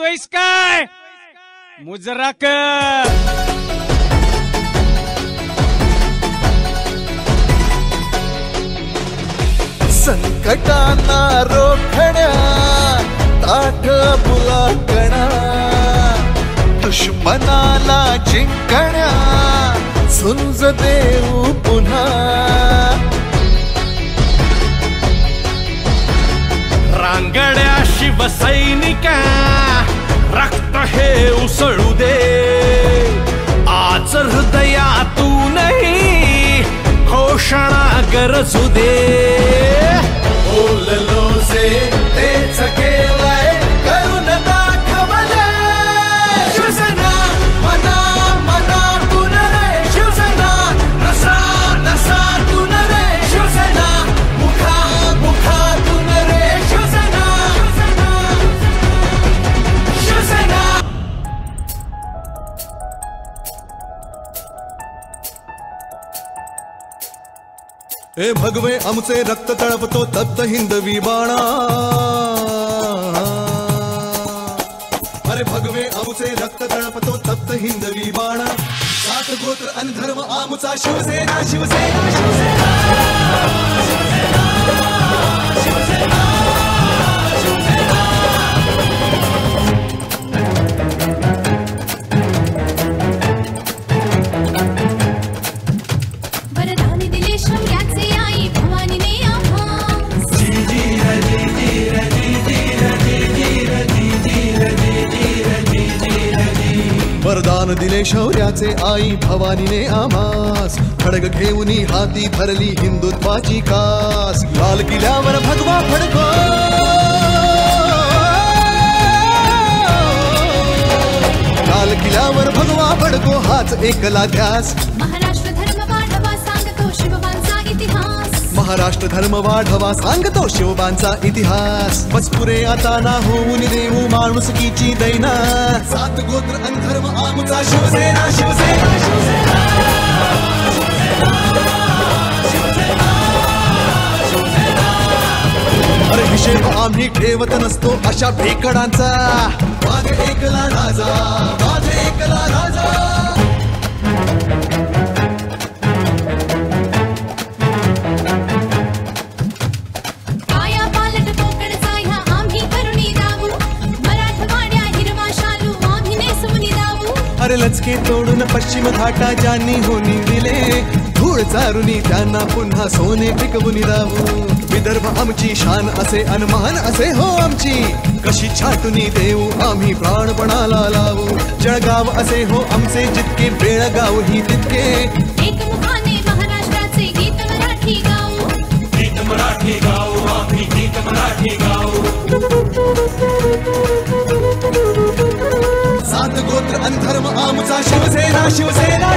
बघतोयस काय मुजरा कर. संकटांना रोखण्या ताठ बुलाकणा दुश्मनाला जिंकण्या झुंज देऊ पुन्हा. रांगड्या शिवसैनिका रक्त हे उसळू दे आज हृदयातूनही घोषणा गरजू दे. बोललो जे तेच केलंय करून दाखवले. शिवसेना मना मनातून रे शिवसेना नसा नसातून रे शिवसेना मुखा मुखातून रे शिवसेना शिवसेना. हे भगवे आमचे रक्त तळपतो तप्त हिंदवी बाणा. अरे भगवे आमचे रक्त तळपतो तप्त हिंदवी बाणा. सात गोत्र अन धर्म आमचा शिवसेना शिवसेना शिवसेना शिवसेना शिवसेना शिवसेना. वरदान दिले शौर्याचे आई भवानीने आम्हास. वरदान दिले शौर्याचे आई भवानीने आम्हास. खडग घेऊन हाती भरली हिंदुत्वाची कास. लाल किल्ल्यावर भगवा फडको लाल किल्ल्यावर भगवा फडको हाच एकला ध्यास. महाराष्ट्र धर्म वाढवा सांगतो शिवबांचा इतिहास. महाराष्ट्र धर्म वाढवा सांगतो शिवबांचा इतिहास. मजपुरे आता ना होऊन देऊ माणुसकीची दैना. सात गोत्र अन धर्म आमचा शिवसेना शिवसेना शिवसेना शिवसेना शिवसेना. अरे हिशेब आम्ही ठेवत नसतो अशा भेकडांचा. माझ एकला राजा माझ एकला राजा. काया पालट कोकणचा ह्या आम्ही करुणी दावू. मराठवाड्या हिरवा शालू आम्ही नेसवून दावू. अरे लचके तोडून पश्चिम घाटा ज्यांनी होनी दिले. धूळ चारुनी त्यांना पुन्हा सोने पिकवून दावू. विदर्भ आमची शान असे अनमान असे हो आमची. कशी छाटुनी देऊ आम्ही प्राणपणाला लावू. जळगाव असे हो आमचे जितके बेळगाव ही तितके. एकमुखाने महाराष्ट्राचे गीत मराठी गाऊ. गीत मराठी गाऊ आम्ही गीत मराठी गाऊ. सात गोत्र अन धर्म आमचा शिवसेना शिवसेना